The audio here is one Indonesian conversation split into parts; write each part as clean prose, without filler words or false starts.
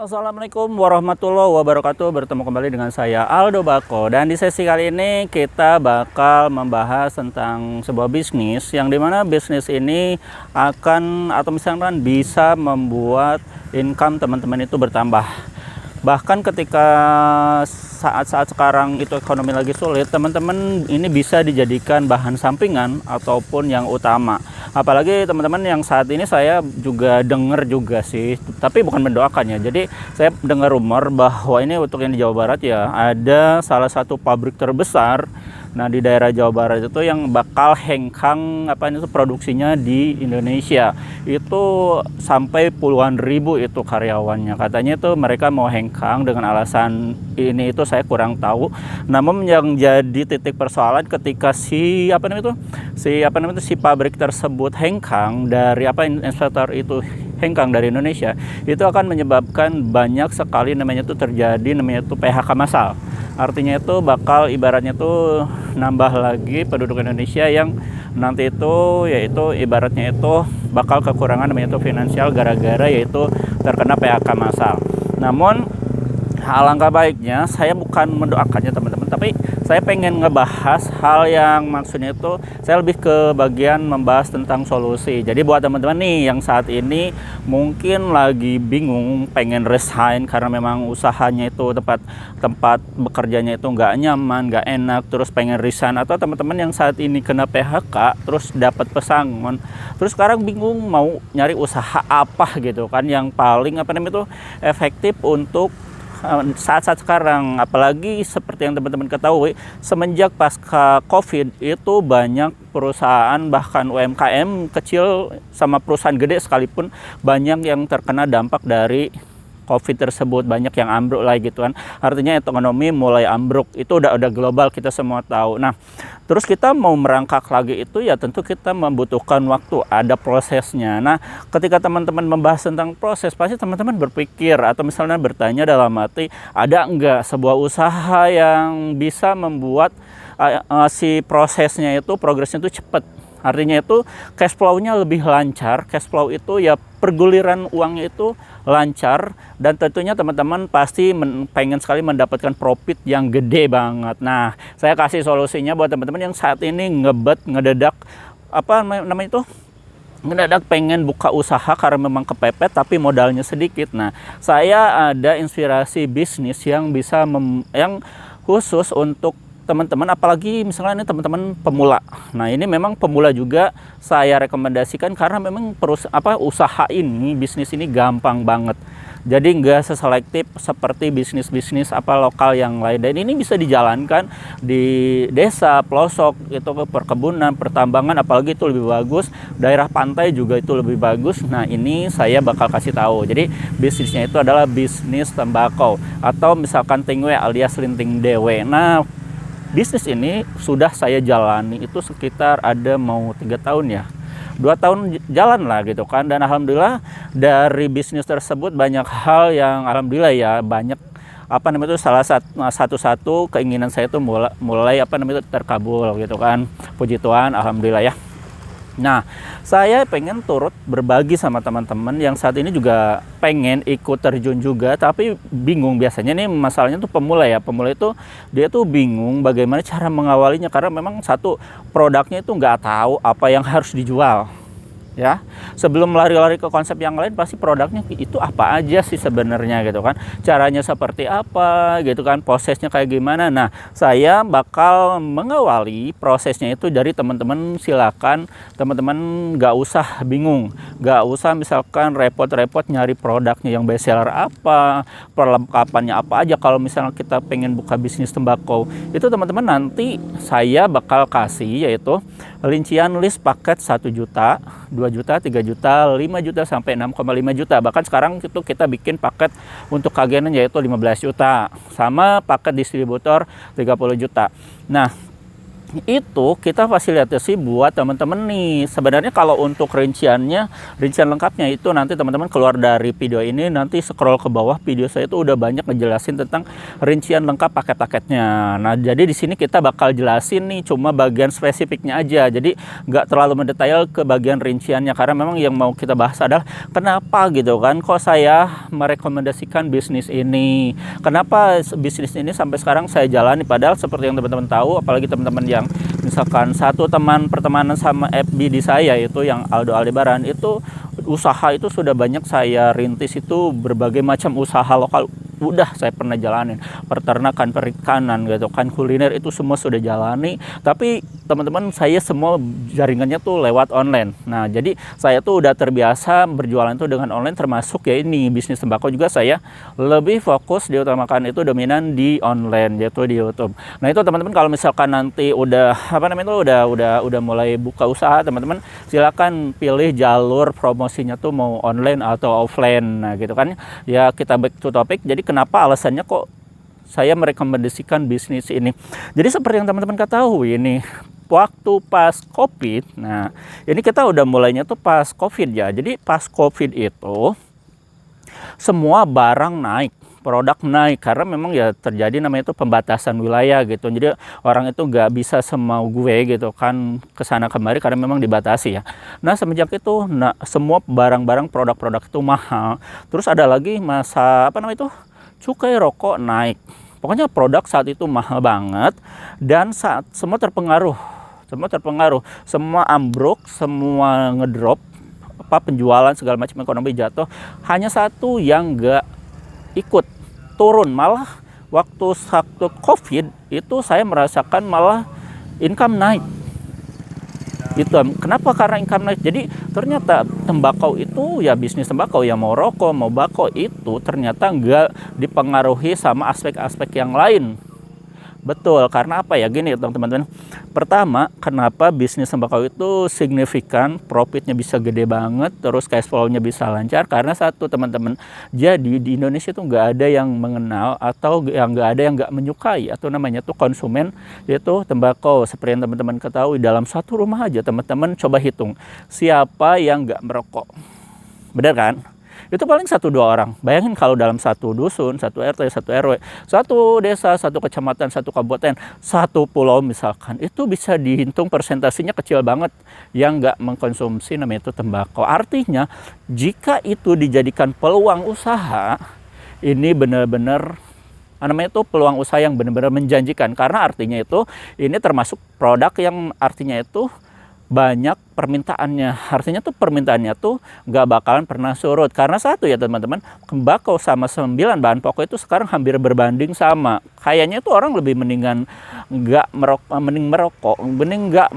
Assalamualaikum warahmatullahi wabarakatuh. Bertemu kembali dengan saya Aldo Bako, dan di sesi kali ini kita bakal membahas tentang sebuah bisnis yang dimana bisnis ini akan atau misalkan bisa membuat income teman-teman itu bertambah. Bahkan ketika saat-saat sekarang itu ekonomi lagi sulit, teman-teman ini bisa dijadikan bahan sampingan ataupun yang utama. Apalagi teman-teman yang saat ini saya juga dengar juga sih, tapi bukan mendoakannya. Jadi saya dengar rumor bahwa ini untuk yang di Jawa Barat ya, ada salah satu pabrik terbesar nah di daerah Jawa Barat itu yang bakal hengkang itu produksinya di Indonesia. Itu sampai puluhan ribu itu karyawannya. Katanya itu mereka mau hengkang dengan alasan ini itu saya kurang tahu. Namun yang jadi titik persoalan ketika si pabrik tersebut hengkang dari investor itu hengkang dari Indonesia, itu akan menyebabkan banyak sekali terjadi PHK massal. Artinya itu bakal ibaratnya itu nambah lagi penduduk Indonesia yang nanti itu yaitu ibaratnya itu bakal kekurangan finansial gara-gara yaitu terkena PHK massal. Namun alangkah baiknya, saya bukan mendoakannya teman-teman, tapi saya pengen ngebahas hal yang maksudnya itu saya lebih ke bagian membahas tentang solusi. Jadi buat teman-teman nih yang saat ini mungkin lagi bingung pengen resign karena memang usahanya itu tempat bekerjanya itu nggak nyaman, nggak enak, terus pengen resign, atau teman-teman yang saat ini kena PHK terus dapat pesangon, terus sekarang bingung mau nyari usaha apa gitu kan yang paling efektif untuk saat-saat sekarang. Apalagi seperti yang teman-teman ketahui, semenjak pasca COVID itu banyak perusahaan bahkan UMKM kecil sama perusahaan gede sekalipun banyak yang terkena dampak dari COVID tersebut, banyak yang ambruk lah gitu kan. Artinya ekonomi mulai ambruk, itu udah global, kita semua tahu. Nah, terus kita mau merangkak lagi itu ya tentu kita membutuhkan waktu, ada prosesnya. Nah, ketika teman-teman membahas tentang proses, pasti teman-teman berpikir atau misalnya bertanya dalam hati, ada enggak sebuah usaha yang bisa membuat si prosesnya itu, progresnya itu cepat. Artinya itu cash flow-nya lebih lancar, cash flow itu ya perguliran uangnya itu lancar, dan tentunya teman-teman pasti pengen sekali mendapatkan profit yang gede banget. Nah, saya kasih solusinya buat teman-teman yang saat ini ngededak pengen buka usaha karena memang kepepet tapi modalnya sedikit. Nah, saya ada inspirasi bisnis yang bisa yang khusus untuk teman-teman, apalagi misalnya ini teman-teman pemula. Nah, ini memang pemula juga saya rekomendasikan karena memang usaha ini, bisnis ini gampang banget. Jadi nggak seselektif seperti bisnis-bisnis lokal yang lain, dan ini bisa dijalankan di desa, pelosok, itu perkebunan, pertambangan, apalagi itu lebih bagus. Daerah pantai juga itu lebih bagus. Nah, ini saya bakal kasih tahu. Jadi bisnisnya itu adalah bisnis tembakau atau misalkan tingwe alias linting dewe. Nah, bisnis ini sudah saya jalani itu sekitar ada mau 3 tahun ya, 2 tahun jalan lah gitu kan. Dan alhamdulillah dari bisnis tersebut banyak hal yang alhamdulillah ya, banyak salah satu keinginan saya itu mulai terkabul gitu kan. Puji Tuhan, alhamdulillah ya. Nah, saya pengen turut berbagi sama teman-teman yang saat ini juga pengen ikut terjun juga, tapi bingung. Biasanya nih masalahnya tuh pemula ya. Pemula itu dia tuh bingung bagaimana cara mengawalinya, karena memang satu, produknya itu nggak tahu apa yang harus dijual. Ya, sebelum lari-lari ke konsep yang lain, pasti produknya itu apa aja sih sebenarnya gitu kan, caranya seperti apa gitu kan, prosesnya kayak gimana. Nah, saya bakal mengawali prosesnya itu dari teman-teman. Silakan teman-teman nggak usah bingung, nggak usah misalkan repot-repot nyari produknya yang best seller apa, perlengkapannya apa aja. Kalau misalnya kita pengen buka bisnis tembakau itu teman-teman, nanti saya bakal kasih yaitu rincian list paket 1 juta, 2 juta, 3 juta, 5 juta sampai 6,5 juta. Bahkan sekarang itu kita bikin paket untuk agenan yaitu 15 juta sama paket distributor 30 juta. Nah, itu kita fasilitasi buat teman-teman nih. Sebenarnya kalau untuk rincian lengkapnya itu nanti teman-teman keluar dari video ini, nanti scroll ke bawah, video saya itu udah banyak ngejelasin tentang rincian lengkap paket-paketnya. Nah, jadi di sini kita bakal jelasin nih cuma bagian spesifiknya aja. Jadi nggak terlalu mendetail ke bagian rinciannya, karena memang yang mau kita bahas adalah kenapa gitu kan kok saya merekomendasikan bisnis ini. Kenapa bisnis ini sampai sekarang saya jalani, padahal seperti yang teman-teman tahu, apalagi teman-teman yang misalkan satu teman pertemanan sama FB di saya itu yang Aldo Aldebaran, itu usaha itu sudah banyak saya rintis, itu berbagai macam usaha lokal udah saya pernah jalanin, peternakan, perikanan gitu kan, kuliner itu semua sudah jalani. Tapi teman-teman saya semua jaringannya tuh lewat online. Nah, jadi saya tuh udah terbiasa berjualan tuh dengan online, termasuk ya ini bisnis tembakau juga saya lebih fokus diutamakan itu dominan di online, yaitu di YouTube. Nah, itu teman-teman kalau misalkan nanti udah udah mulai buka usaha, teman-teman silakan pilih jalur promosinya tuh mau online atau offline. Nah, gitu kan. Ya, kita back to topic. Jadi kenapa alasannya kok saya merekomendasikan bisnis ini. Jadi seperti yang teman-teman ketahui ini, waktu pas COVID, nah ini kita udah mulainya tuh pas COVID ya. Jadi pas COVID itu semua barang naik, produk naik, karena memang ya terjadi namanya itu pembatasan wilayah gitu. Jadi orang itu nggak bisa semau gue gitu kan kesana kemari karena memang dibatasi ya. Nah, semenjak itu semua barang-barang produk-produk itu mahal. Terus ada lagi masa cukai rokok naik. Pokoknya produk saat itu mahal banget, dan saat semua terpengaruh, semua ambruk, semua ngedrop, penjualan segala macam, ekonomi jatuh. Hanya satu yang nggak ikut turun, malah waktu COVID itu saya merasakan malah income naik. Itu kenapa? Karena income naik. Jadi ternyata tembakau itu ya, bisnis tembakau ya, mau rokok mau bako itu ternyata nggak dipengaruhi sama aspek-aspek yang lain. Betul, karena apa ya, gini teman-teman. Pertama, kenapa bisnis tembakau itu signifikan, profitnya bisa gede banget, terus cash flow-nya bisa lancar, karena satu teman-teman, jadi di Indonesia tuh nggak ada yang mengenal atau yang nggak ada yang nggak menyukai atau namanya tuh konsumen yaitu tembakau. Seperti yang teman-teman ketahui, dalam satu rumah aja teman-teman coba hitung siapa yang nggak merokok, benar kan? Itu paling 1-2 orang. Bayangin kalau dalam satu dusun, satu RT, satu RW, satu desa, satu kecamatan, satu kabupaten, satu pulau misalkan, itu bisa dihitung persentasenya kecil banget yang nggak mengkonsumsi namanya itu tembakau. Artinya jika itu dijadikan peluang usaha, ini benar-benar namanya itu peluang usaha yang benar-benar menjanjikan, karena artinya itu ini termasuk produk yang artinya itu banyak permintaannya. Artinya tuh permintaannya tuh nggak bakalan pernah surut. Karena satu ya teman-teman, tembakau sama 9 bahan pokok itu sekarang hampir berbanding sama. Kayaknya tuh orang lebih mendingan nggak merokok, mending nggak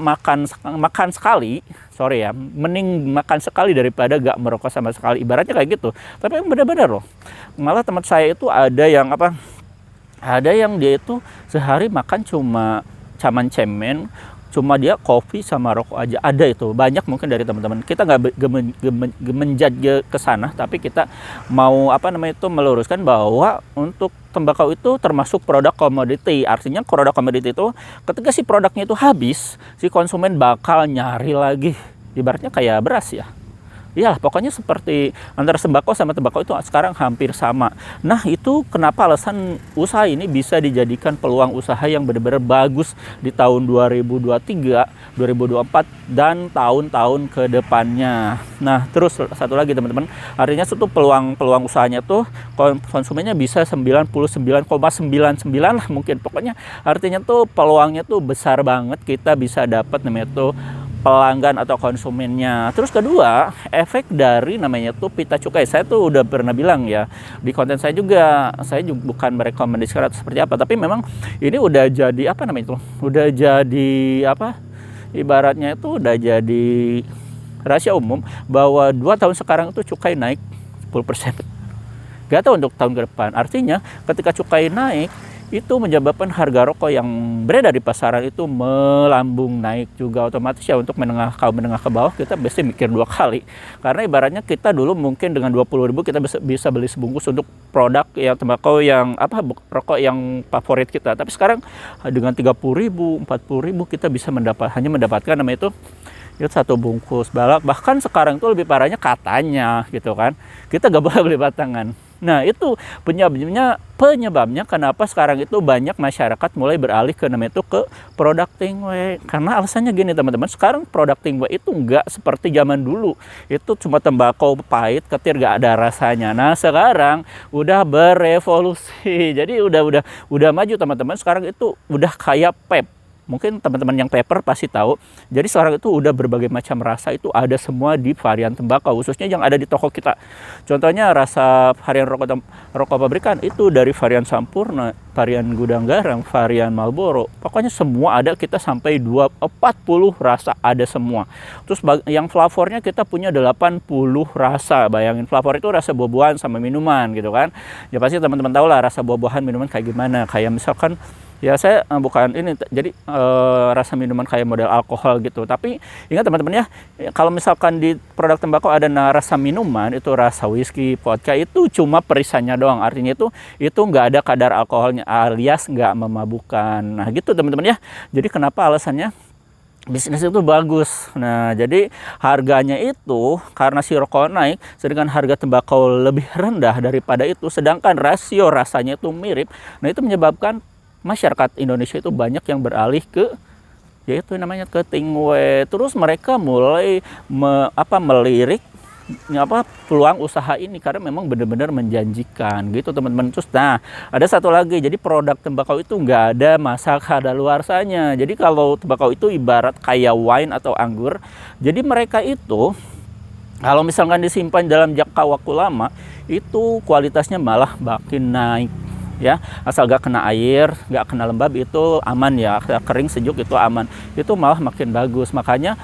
makan sekali. Sorry ya, mending makan sekali daripada nggak merokok sama sekali. Ibaratnya kayak gitu. Tapi yang benar-benar loh. Malah teman saya itu ada yang ada yang dia itu sehari makan cuma cemen, cuma dia kopi sama rokok aja. Ada itu banyak mungkin dari teman-teman. Kita nggak menjudge ke sana, tapi kita mau meluruskan bahwa untuk tembakau itu termasuk produk komoditi. Artinya produk komoditi itu ketika si produknya itu habis, si konsumen bakal nyari lagi. Ibaratnya kayak beras ya. Ya, pokoknya seperti antara sembako sama tembakau itu sekarang hampir sama. Nah, itu kenapa alasan usaha ini bisa dijadikan peluang usaha yang benar-benar bagus di tahun 2023, 2024, dan tahun-tahun ke depannya. Nah, terus satu lagi teman-teman, artinya itu peluang usahanya tuh konsumennya bisa 99,99 lah mungkin. Pokoknya artinya tuh peluangnya tuh besar banget, kita bisa dapat namanya tuh pelanggan atau konsumennya. Terus kedua, efek dari namanya tuh pita cukai. Saya tuh udah pernah bilang ya di konten saya juga bukan merekomendasikan atau seperti apa, tapi memang ini udah jadi udah jadi ibaratnya itu udah jadi rahasia umum bahwa 2 tahun sekarang itu cukai naik 10%. Gak tahu untuk tahun ke depan. Artinya ketika cukai naik itu menyebabkan harga rokok yang beredar di pasaran itu melambung naik juga. Otomatis ya untuk kaum menengah ke bawah kita pasti mikir 2 kali, karena ibaratnya kita dulu mungkin dengan 20.000 kita bisa beli sebungkus untuk produk yang tembakau yang rokok yang favorit kita, tapi sekarang dengan 30.000 40.000 kita bisa hanya mendapatkan namanya itu satu bungkus balak. Bahkan sekarang itu lebih parahnya katanya gitu kan, kita gak boleh beli batangan. Nah itu penyebabnya kenapa sekarang itu banyak masyarakat mulai beralih ke produk Tingwe. Karena alasannya gini teman-teman, sekarang produk Tingwe itu nggak seperti zaman dulu, itu cuma tembakau pahit ketir gak ada rasanya. Nah sekarang udah berevolusi, jadi udah maju teman-teman. Sekarang itu udah kayak vape. Mungkin teman-teman yang paper pasti tahu. Jadi sekarang itu udah berbagai macam rasa itu ada semua di varian tembakau, khususnya yang ada di toko kita. Contohnya rasa varian rokok pabrikan itu dari varian Sampurna, varian Gudang Garam, varian Marlboro. Pokoknya semua ada, kita sampai 40 rasa ada semua. Terus yang flavornya kita punya 80 rasa. Bayangin, flavor itu rasa buah-buahan sama minuman gitu kan. Ya pasti teman-teman tahu lah rasa buah-buahan minuman kayak gimana. Kayak misalkan ya saya bukan ini, jadi rasa minuman kayak model alkohol gitu. Tapi ingat teman-teman ya, kalau misalkan di produk tembakau ada rasa minuman, itu rasa whisky, vodka, itu cuma perisannya doang. Artinya itu nggak ada kadar alkoholnya, alias nggak memabukkan. Nah gitu teman-teman ya. Jadi kenapa alasannya bisnis itu bagus. Nah jadi harganya itu karena si rokok naik, sedangkan harga tembakau lebih rendah daripada itu, sedangkan rasio rasanya itu mirip. Nah itu menyebabkan masyarakat Indonesia itu banyak yang beralih ke yaitu namanya ke Tingwe. Terus mereka mulai melirik peluang usaha ini karena memang benar-benar menjanjikan gitu teman-teman. Terus ada satu lagi, jadi produk tembakau itu nggak ada masa kadaluarsanya. Jadi kalau tembakau itu ibarat kayak wine atau anggur. Jadi mereka itu kalau misalkan disimpan dalam jangka waktu lama, itu kualitasnya malah makin naik. Ya, asal gak kena air, gak kena lembab, itu aman ya. Kering sejuk itu aman, itu malah makin bagus. Makanya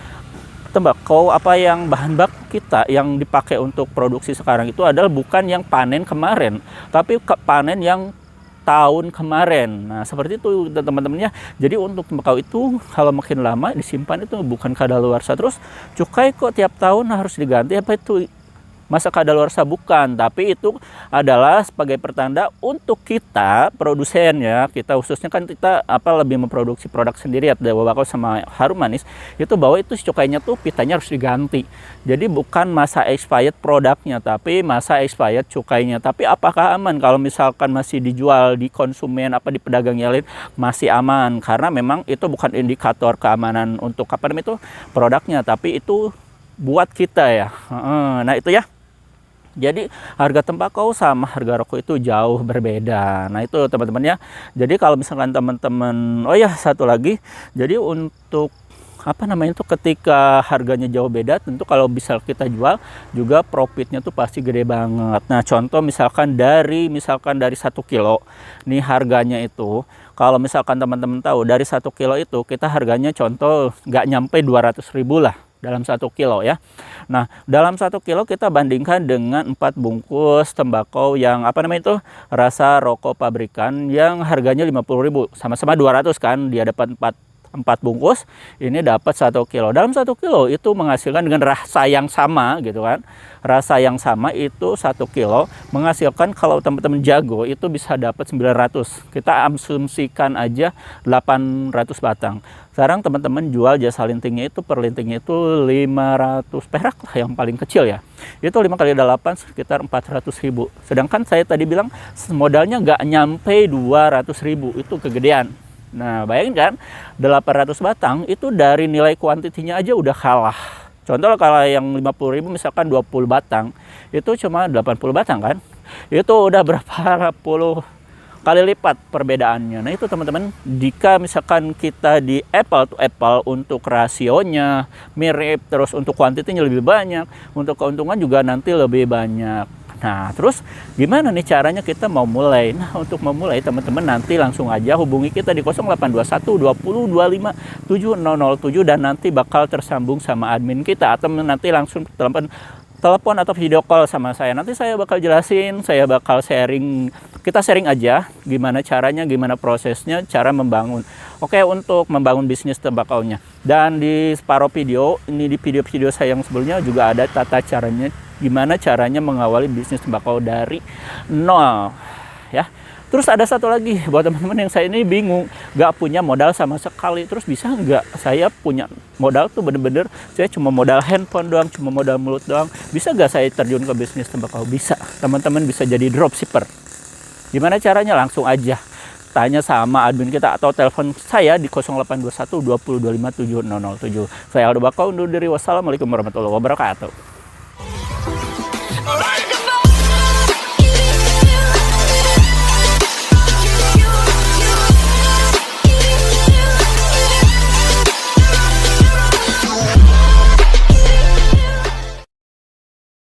tembakau yang bahan baku kita yang dipakai untuk produksi sekarang itu adalah bukan yang panen kemarin, tapi panen yang tahun kemarin. Nah seperti itu teman-teman ya. Jadi untuk tembakau itu kalau makin lama disimpan itu bukan kadaluarsa. Terus cukai kok tiap tahun harus diganti, apa itu masa kadaluarsa? Bukan, tapi itu adalah sebagai pertanda untuk kita produsen ya. Kita khususnya kan kita lebih memproduksi produk sendiri ya, Dewa Bakau sama Harum Manis, itu bahwa itu cukainya tuh pitanya harus diganti. Jadi bukan masa expired produknya, tapi masa expired cukainya. Tapi apakah aman kalau misalkan masih dijual di konsumen di pedagang yang lain? Masih aman, karena memang itu bukan indikator keamanan untuk produknya, tapi itu buat kita ya. Nah itu ya. Jadi harga tembakau sama harga rokok itu jauh berbeda. Nah itu teman-teman ya. Jadi kalau misalkan teman-teman, satu lagi, jadi untuk ketika harganya jauh beda, tentu kalau bisa kita jual juga profitnya tuh pasti gede banget. Nah contoh misalkan dari 1 kilo nih harganya itu, kalau misalkan teman-teman tahu dari 1 kilo itu kita harganya contoh nggak nyampe 200.000 lah dalam 1 kilo ya. Nah dalam 1 kilo kita bandingkan dengan 4 bungkus tembakau yang rasa rokok pabrikan yang harganya 50.000, sama-sama 200 kan, dia dapat 4 bungkus, ini dapat 1 kilo. Dalam 1 kilo itu menghasilkan dengan rasa yang sama gitu kan. Rasa yang sama itu 1 kilo menghasilkan, kalau teman-teman jago itu bisa dapat 900. Kita asumsikan aja 800 batang. Sekarang teman-teman jual jasa lintingnya itu, per lintingnya itu 500 perak lah yang paling kecil ya. Itu 5 kali 8 sekitar 400.000. Sedangkan saya tadi bilang modalnya nggak nyampe 200.000, itu kegedean. Nah bayangin kan, 800 batang itu dari nilai kuantitinya aja udah kalah. Contoh kalau yang 50.000 misalkan 20 batang, itu cuma 80 batang kan. Itu udah berapa puluh kali lipat perbedaannya. Nah itu teman-teman, jika misalkan kita di apple to apple untuk rasionya mirip, terus untuk kuantitinya lebih banyak, untuk keuntungan juga nanti lebih banyak. Nah terus gimana nih caranya kita mau mulai? Nah untuk memulai teman-teman nanti langsung aja hubungi kita di 0821 20 25 7007 dan nanti bakal tersambung sama admin kita, atau nanti langsung telepon telepon atau video call sama saya. Nanti saya bakal jelasin, saya bakal sharing, kita sharing aja gimana caranya, gimana prosesnya, cara membangun. Oke, untuk membangun bisnis tembakaunya. Dan di separuh video, ini di video-video saya yang sebelumnya juga ada tata caranya, gimana caranya mengawali bisnis tembakau dari nol, ya. Terus ada satu lagi buat teman-teman yang saya ini bingung, nggak punya modal sama sekali. Terus bisa nggak saya punya modal tuh bener-bener saya cuma modal handphone doang, cuma modal mulut doang. Bisa nggak saya terjun ke bisnis tembakau? Bisa. Teman-teman bisa jadi dropshipper. Gimana caranya? Langsung aja tanya sama admin kita atau telepon saya di 0821 20 25 7007. Saya Aldo Bakau undur diri. Wassalamualaikum warahmatullahi wabarakatuh.